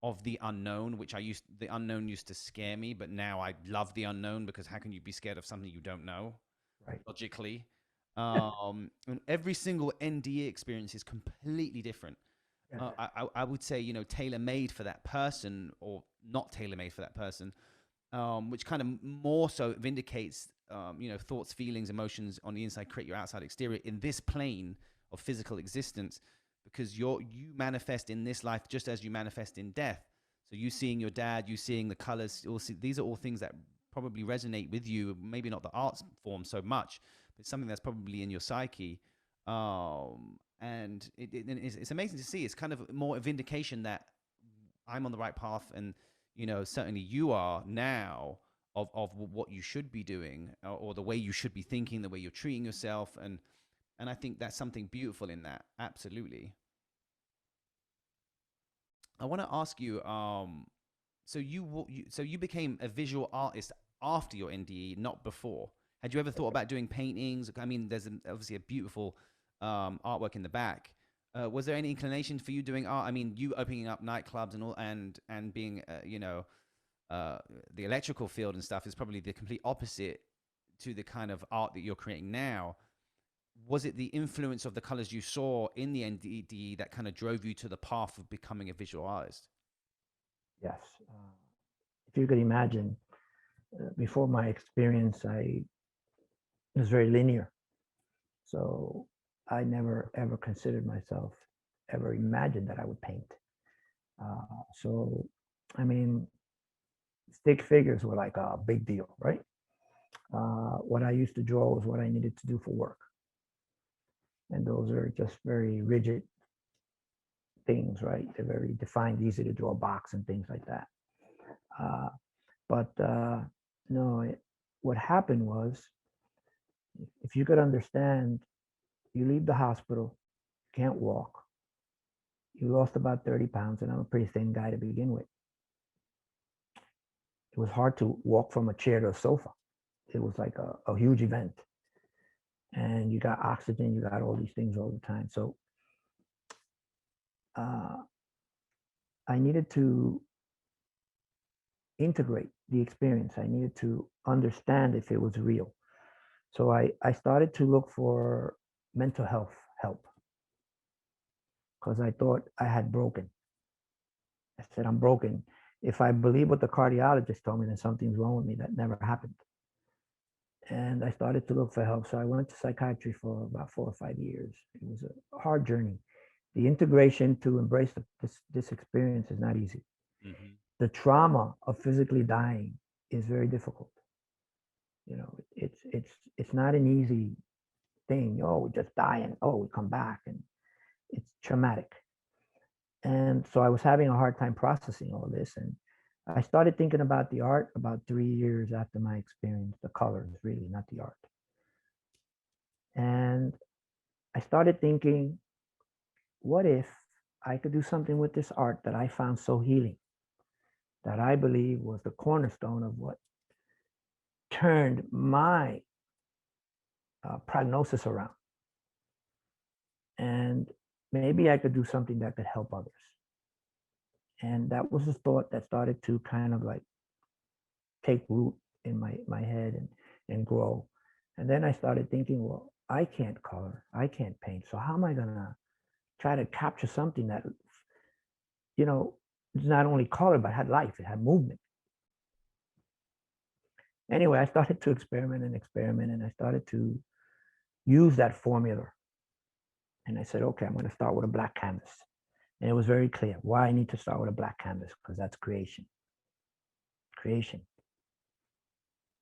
of the unknown, which the unknown used to scare me, but now I love the unknown, because how can you be scared of something you don't know
Right.
logically? And every single NDE experience is completely different.
Yeah.
I would say, tailor made for that person, or not tailor made for that person, which kind of more so vindicates, thoughts, feelings, emotions on the inside create your outside exterior in this plane of physical existence, because you manifest in this life just as you manifest in death. So you seeing your dad, you seeing the colors, these are all things that probably resonate with you. Maybe not the arts form so much, but it's something that's probably in your psyche. And it's amazing to see. It's kind of more a vindication that I'm on the right path, and certainly you are now, of what you should be doing, or the way you should be thinking, the way you're treating yourself, and I think that's something beautiful in that. Absolutely. I want to ask you, so you became a visual artist after your NDE, not before. Had you ever thought about doing paintings? I mean, there's obviously a beautiful artwork in the back. Was there any inclination for you doing art? I mean, you opening up nightclubs and all, and being, the electrical field and stuff is probably the complete opposite to the kind of art that you're creating now. Was it the influence of the colors you saw in the NDE that kind of drove you to the path of becoming a visual artist?
Yes. If you could imagine, before my experience, I was very linear. So I never ever considered myself, ever imagined that I would paint. So, I mean, stick figures were like a big deal, right? What I used to draw was what I needed to do for work. And those are just very rigid things, right? They're very defined, easy to draw a box and things like that. Uh, but no, what happened was, if you could understand, you leave the hospital, can't walk, you lost about 30 pounds, and I'm a pretty thin guy to begin with. It was hard to walk from a chair to a sofa. It was like a huge event. And you got oxygen, you got all these things all the time. So uh, I needed to integrate the experience. I needed to understand if it was real. So I started to look for mental health help because I thought I had broken. I said, I'm broken. If I believe what the cardiologist told me, then something's wrong with me. That never happened. And I started to look for help. So I went to psychiatry for about 4 or 5 years. It was a hard journey. The integration to embrace this experience is not easy.
Mm-hmm.
The trauma of physically dying is very difficult. You know, it's not an easy thing. Oh, we just die and oh, we come back, and it's traumatic. And so I was having a hard time processing all this, and I started thinking about the art about 3 years after my experience, the colors really, not the art. And I started thinking, what if I could do something with this art that I found so healing, that I believe was the cornerstone of what turned my prognosis around. And maybe I could do something that could help others. And that was a thought that started to kind of like take root in my head and grow. And then I started thinking, well, I can't color, I can't paint. So how am I gonna try to capture something that, you know, it's not only color, but had life, it had movement. Anyway, I started to experiment, and I started to use that formula. And I said, okay, I'm going to start with a black canvas. And it was very clear why I need to start with a black canvas, because that's creation. Creation.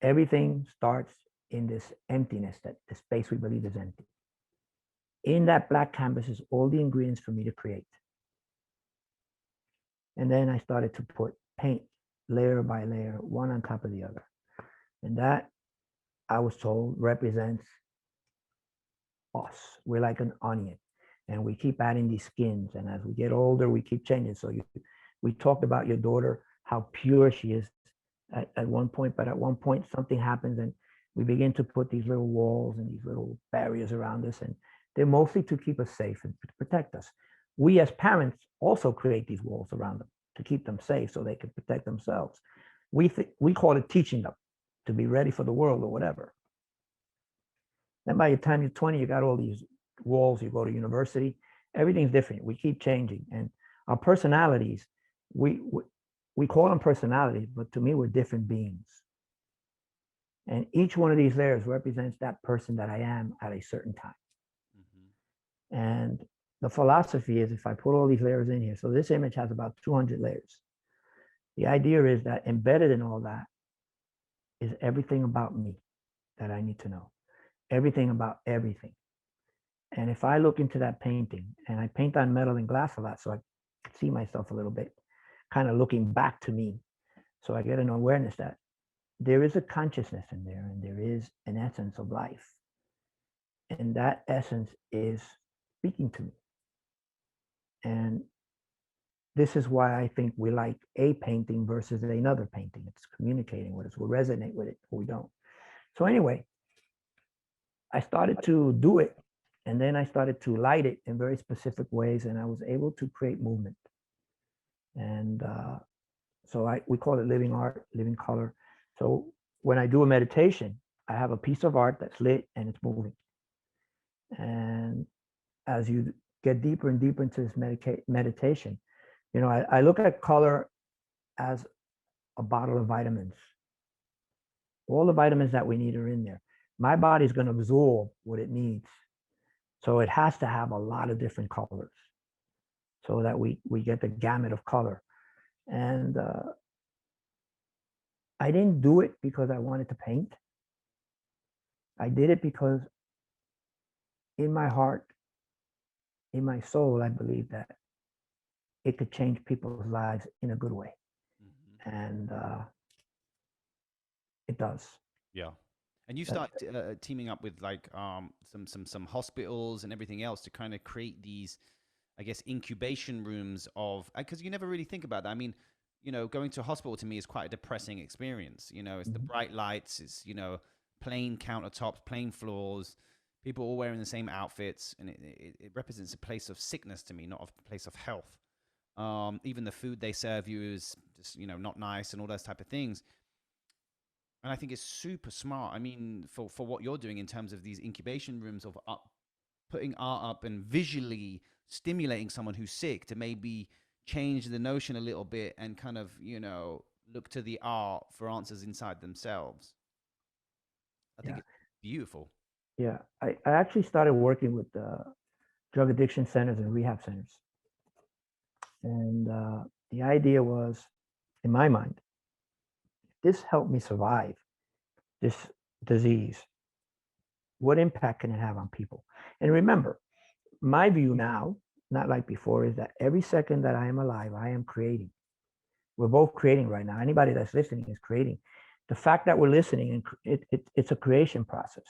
Everything starts in this emptiness, that the space we believe is empty. In that black canvas is all the ingredients for me to create. And then I started to put paint layer by layer, one on top of the other. And that, I was told, represents us. We're like an onion, and we keep adding these skins. And as we get older, we keep changing. So we talked about your daughter, how pure she is at one point, but at one point something happens, and we begin to put these little walls and these little barriers around us, and they're mostly to keep us safe and to protect us. We as parents also create these walls around them to keep them safe so they can protect themselves. We call it teaching them to be ready for the world or whatever. Then by the time you're 20, you got all these walls, you go to university, everything's different. We keep changing. And our personalities, we call them personalities, but to me, we're different beings. And each one of these layers represents that person that I am at a certain time. Mm-hmm. And the philosophy is, if I put all these layers in here, so this image has about 200 layers. The idea is that embedded in all that is everything about me that I need to know. Everything about everything. And if I look into that painting, and I paint on metal and glass a lot, so I can see myself a little bit, kind of looking back to me. So I get an awareness that there is a consciousness in there, and there is an essence of life. And that essence is speaking to me. And this is why I think we like a painting versus another painting. It's communicating with us. We'll resonate with it or we don't. So anyway, I started to do it, and then I started to light it in very specific ways, and I was able to create movement. And so we call it living art, living color. So when I do a meditation, I have a piece of art that's lit and it's moving. And as you get deeper and deeper into this meditation, you know, I look at color as a bottle of vitamins. All the vitamins that we need are in there. My body's going to absorb what it needs. So it has to have a lot of different colors so that we get the gamut of color. And I didn't do it because I wanted to paint. I did it because in my heart, in my soul, I believe that it could change people's lives in a good way. Mm-hmm. And it does.
Yeah. And you
That,
start teaming up with like some hospitals and everything else to kind of create these, I guess, incubation rooms of, because you never really think about that. I mean, going to a hospital to me is quite a depressing experience. It's the
Mhm.
bright lights, it's plain countertops, plain floors, people all wearing the same outfits, and it represents a place of sickness to me, not a place of health. Even the food they serve you is just not nice and all those type of things. And I think it's super smart. I mean, for what you're doing in terms of these incubation rooms of putting art up and visually stimulating someone who's sick to maybe change the notion a little bit and kind of look to the art for answers inside themselves. I think
yeah,
it's beautiful.
yeah. I actually started working with drug addiction centers and rehab centers. And the idea was, in my mind, this helped me survive this disease. What impact can it have on people? And remember, my view now, not like before, is that every second that I am alive, I am creating. We're both creating right now. Anybody that's listening is creating. The fact that we're listening, and it's a creation process.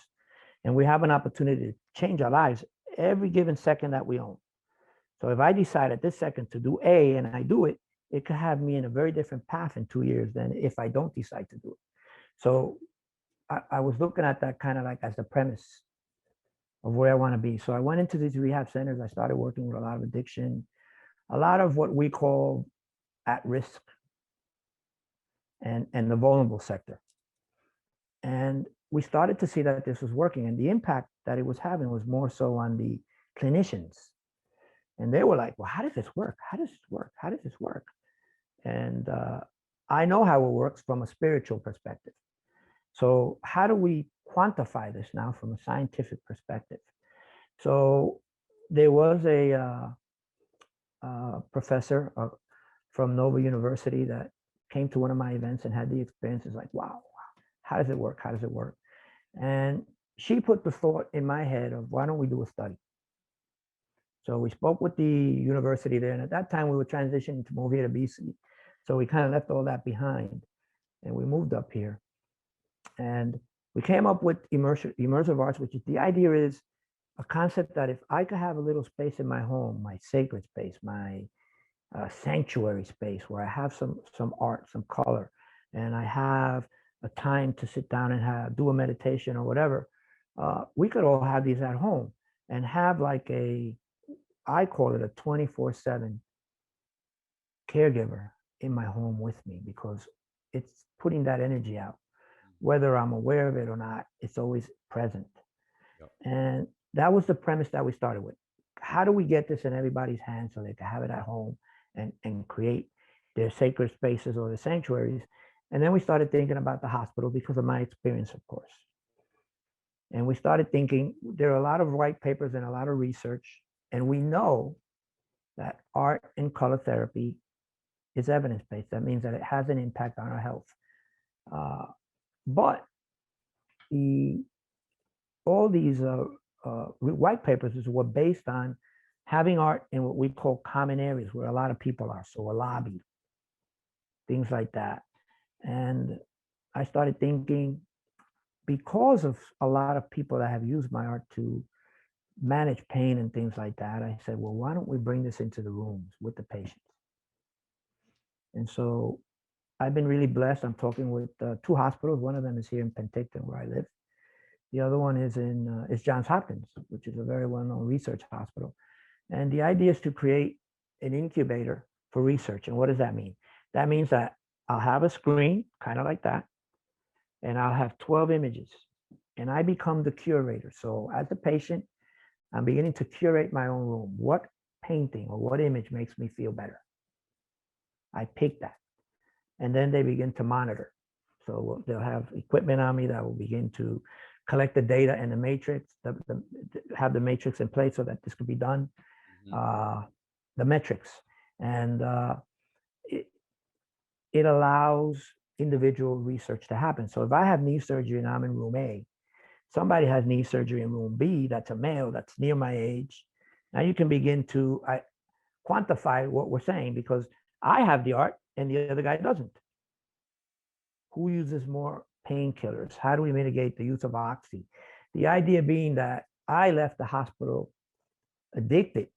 And we have an opportunity to change our lives every given second that we own. So if I decide at this second to do A and I do it, it could have me in a very different path in 2 years than if I don't decide to do it. So I was looking at that kind of like as the premise of where I want to be. So I went into these rehab centers. I started working with a lot of addiction, a lot of what we call at risk and the vulnerable sector. And we started to see that this was working. And the impact that it was having was more so on the clinicians. And they were like, well, how does this work? How does this work? How does this work? And I know how it works from a spiritual perspective. So, how do we quantify this now from a scientific perspective? So, there was a professor from Nova University that came to one of my events and had the experiences like, wow, how does it work? How does it work? And she put the thought in my head of why don't we do a study? So we spoke with the university there, and at that time we were transitioning to move here to BC. So we kind of left all that behind, and we moved up here, and we came up with immersive arts, which is the idea is a concept that if I could have a little space in my home, my sacred space, my sanctuary space where I have some art, some color, and I have a time to sit down and do a meditation or whatever. We could all have these at home and have like I call it a 24/7 caregiver in my home with me because it's putting that energy out. Whether I'm aware of it or not, it's always present.
Yep.
And that was the premise that we started with. How do we get this in everybody's hands so they can have it at home and create their sacred spaces or the sanctuaries? And then we started thinking about the hospital because of my experience, of course. And we started thinking there are a lot of white papers and a lot of research, and we know that art and color therapy is evidence based. That means that it has an impact on our health. Uh, but the all these white papers were based on having art in what we call common areas where a lot of people are, so a lobby, things like that. And I started thinking because of a lot of people that have used my art to manage pain and things like that, I said, well, why don't we bring this into the rooms with the patients? And so I've been really blessed. I'm talking with two hospitals. One of them is here in Penticton, where I live. The other one is Johns Hopkins, which is a very well-known research hospital. And the idea is to create an incubator for research. And what does that mean? That means that I'll have a screen, kind of like that, and I'll have 12 images, and I become the curator. So as a patient, I'm beginning to curate my own room. What painting or what image makes me feel better? I pick that. And then they begin to monitor. So they'll have equipment on me that will begin to collect the data and the matrix, have the matrix in place so that this could be done,
Mm-hmm.
the metrics. And it, it allows individual research to happen. So if I have knee surgery and I'm in room A, somebody has knee surgery in room B, that's a male, that's near my age. Now you can begin to quantify what we're saying because I have the art and the other guy doesn't. Who uses more painkillers? How do we mitigate the use of oxy? The idea being that I left the hospital addicted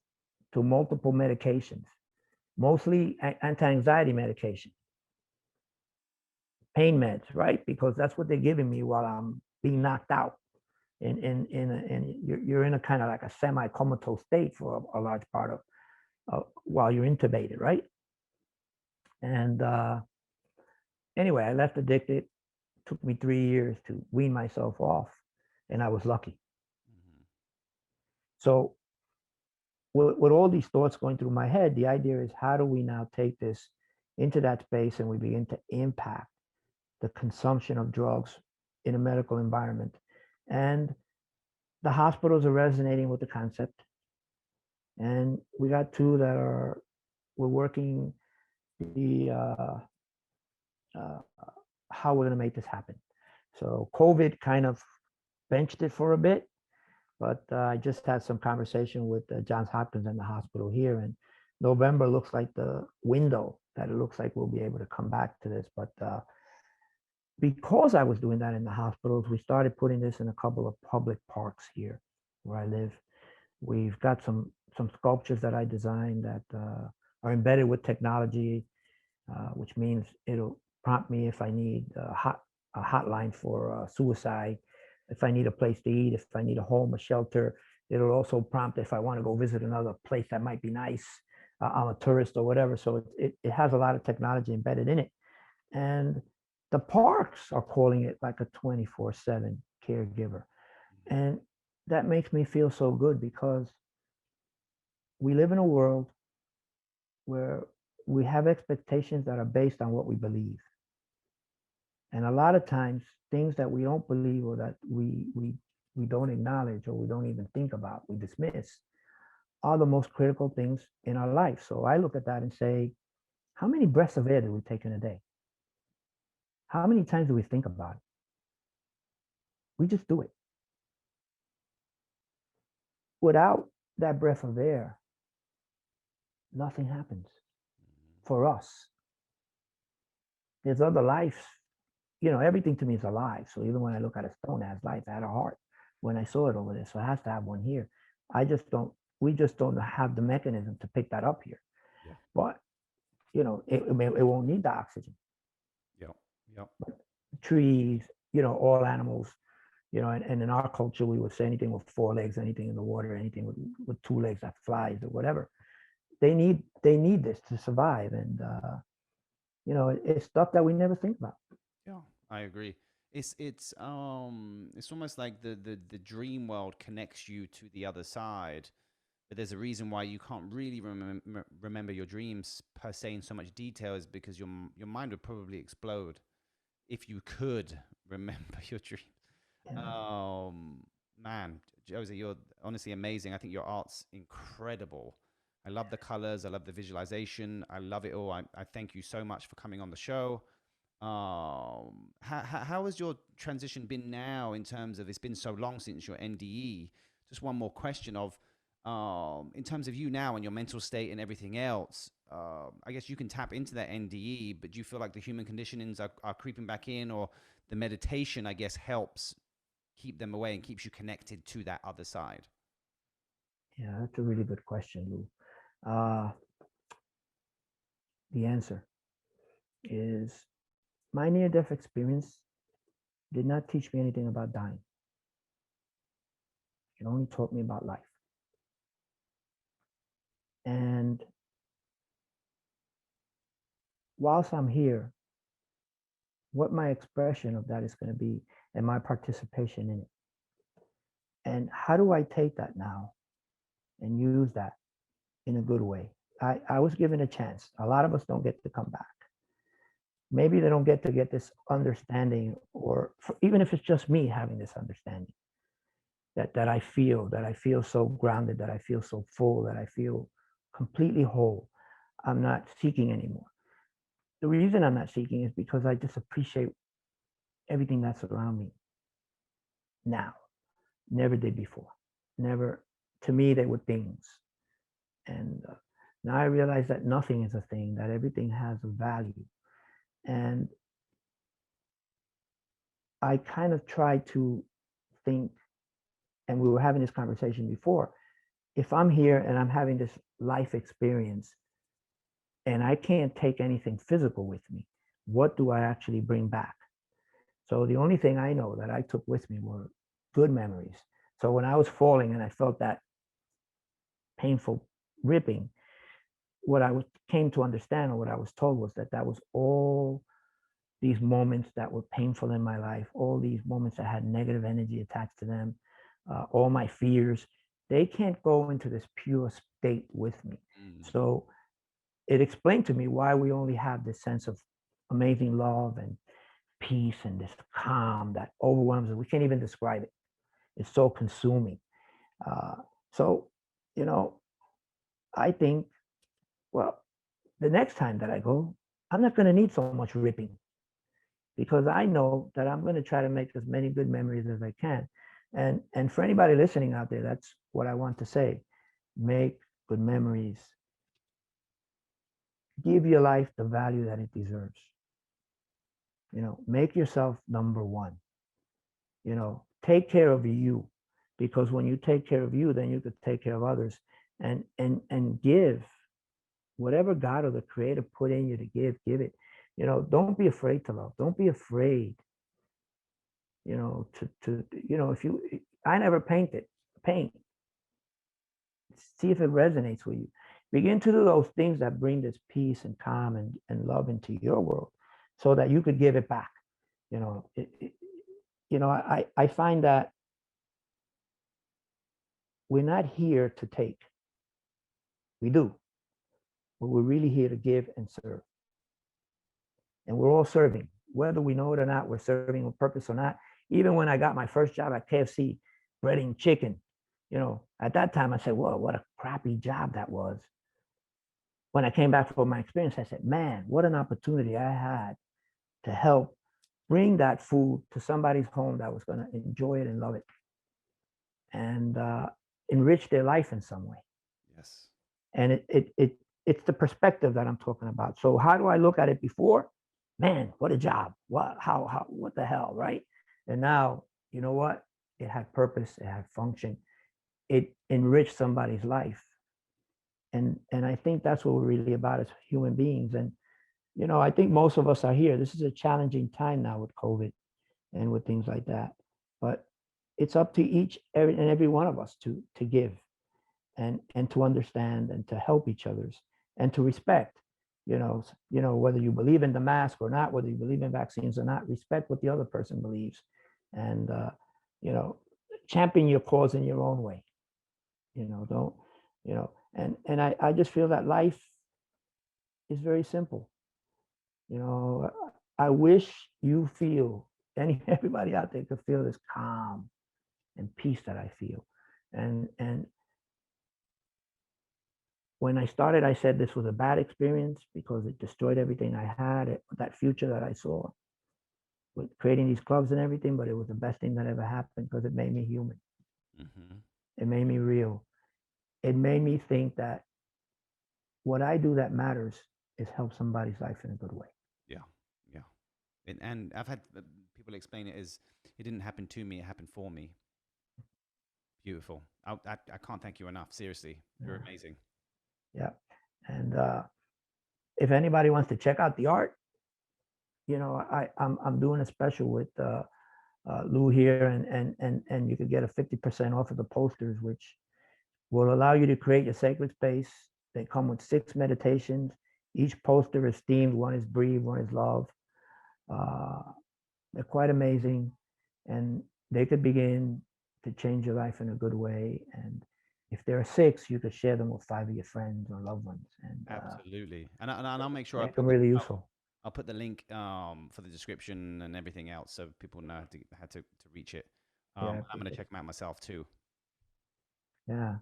to multiple medications, mostly anti-anxiety medication, pain meds, right? Because that's what they're giving me while I'm being knocked out. And you're in a kind of like a semi-comatose state for a large part of while you're intubated, right? And anyway, I left addicted. It took me 3 years to wean myself off, and I was lucky.
Mm-hmm.
So with all these thoughts going through my head, the idea is how do we now take this into that space and we begin to impact the consumption of drugs in a medical environment. And the hospitals are resonating with the concept. And we got two that we're working the uh, how we're going to make this happen. So COVID kind of benched it for a bit, but I just had some conversation with Johns Hopkins and the hospital here, and November looks like the window that it looks like we'll be able to come back to this. But because I was doing that in the hospitals, we started putting this in a couple of public parks here where I live. We've got some sculptures that I designed that are embedded with technology, which means it'll prompt me if I need a hotline for suicide, if I need a place to eat, if I need a home, a shelter. It'll also prompt if I want to go visit another place that might be nice. I'm a tourist or whatever. So it has a lot of technology embedded in it. And the parks are calling it like a 24/7 caregiver. And that makes me feel so good because we live in a world where we have expectations that are based on what we believe. And a lot of times, things that we don't believe or that we don't acknowledge or we don't even think about, we dismiss, are the most critical things in our life. So I look at that and say, how many breaths of air do we take in a day? How many times do we think about it? We just do it. Without that breath of air, nothing happens for us. There's other life. Everything to me is alive. So even when I look at a stone, it has life, it had a heart. When I saw it over there, so it has to have one here. We just don't have the mechanism to pick that up here.
Yeah.
But, it won't need the oxygen.
Yep. Yep.
Trees, all animals, and in our culture, we would say anything with four legs, anything in the water, anything with two legs that flies or whatever. They need this to survive. And, it's stuff that we never think about.
Yeah, I agree. It's almost like the dream world connects you to the other side, but there's a reason why you can't really remember your dreams per se in so much detail is because your mind would probably explode if you could remember your dream.
Yeah.
Man, Jose, you're honestly amazing. I think your art's incredible. I love the colors. I love the visualization. I love it all. I thank you so much for coming on the show. How has your transition been now in terms of it's been so long since your NDE? Just one more question of, in terms of you now and your mental state and everything else, I guess you can tap into that NDE, but do you feel like the human conditionings are creeping back in, or the meditation, I guess, helps keep them away and keeps you connected to that other side?
Yeah, that's a really good question, Lou. Uh, the answer is my near-death experience did not teach me anything about dying. It only taught me about life. And whilst I'm here, what my expression of that is going to be and my participation in it. And how do I take that now and use that in a good way? I was given a chance. A lot of us don't get to come back. Maybe they don't get this understanding, or even if it's just me having this understanding, that I feel so grounded, that I feel so full, that I feel completely whole. I'm not seeking anymore. The reason I'm not seeking is because I just appreciate everything that's around me now. Never did before. Never. To me, they were things. And now I realize that nothing is a thing, that everything has a value. And I kind of try to think, and we were having this conversation before, if I'm here and I'm having this life experience and I can't take anything physical with me, what do I actually bring back? So the only thing I know that I took with me were good memories. So when I was falling and I felt that painful ripping, what came to understand, or what I was told, was that that was all these moments that were painful in my life, all these moments that had negative energy attached to them, all my fears. They can't go into this pure state with me.
Mm.
So it explained to me why we only have this sense of amazing love and peace and this calm that overwhelms us. We can't even describe it. It's so consuming. Uh, so, you know, I think, well, the next time that I go, I'm not going to need so much ripping, because I know that I'm going to try to make as many good memories as I can. And for anybody listening out there, that's what I want to say. Make good memories. Give your life the value that it deserves. Make yourself number one. Take care of you, because when you take care of you, then you could take care of others, and give whatever God or the Creator put in you to give it. Don't be afraid to love. Don't be afraid, if you, I never paint. See if it resonates with you. Begin to do those things that bring this peace and calm and love into your world, so that you could give it back. I find that we're not here to take. We do, but we're really here to give and serve. And we're all serving, whether we know it or not. We're serving with purpose or not. Even when I got my first job at KFC, breading chicken, at that time I said, "Whoa, what a crappy job that was." When I came back from my experience, I said, "Man, what an opportunity I had to help bring that food to somebody's home that was going to enjoy it and love it, and enrich their life in some way."
Yes.
And it's the perspective that I'm talking about. So how do I look at it before? Man, what a job. What the hell, right? And now, you know what? It had purpose, it had function, it enriched somebody's life. And I think that's what we're really about as human beings. And, I think most of us are here. This is a challenging time now with COVID and with things like that. But it's up to every one of us to give, and to understand, and to help each others, and to respect. Whether you believe in the mask or not, whether you believe in vaccines or not, respect what the other person believes, and you know champion your cause in your own way. Don't and I just feel that life is very simple. I wish you feel, everybody out there could feel this calm and peace that I feel. And when I started, I said this was a bad experience because it destroyed everything I had, that future that I saw with creating these clubs and everything. But it was the best thing that ever happened, because it made me human.
Mm-hmm.
It made me real. It made me think that what I do that matters is help somebody's life in a good way.
Yeah. Yeah. And I've had people explain it as it didn't happen to me, it happened for me. Beautiful. I can't thank you enough. Seriously. You're
Yeah.
amazing.
Yeah. And if anybody wants to check out the art, I'm doing a special with Lou here, and you could get a 50% off of the posters, which will allow you to create your sacred space. They come with 6 meditations. Each poster is themed. One is breathe, one is love. Uh, they're quite amazing, and they could begin to change your life in a good way. And if there are 6, you could share them with 5 of your friends or loved ones, and
Absolutely. And I'll make sure I
make them
put the
really useful.
I'll put the link for the description and everything else so people know how to reach it.
Yeah, I
I'm gonna
appreciate
check them out myself too.
it. Yeah.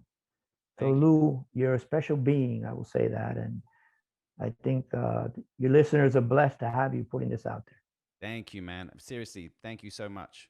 So
Thank you.
Lou, you're a special being. I will say that, and I think your listeners are blessed to have you putting this out there.
Thank you, man. Seriously, thank you so much.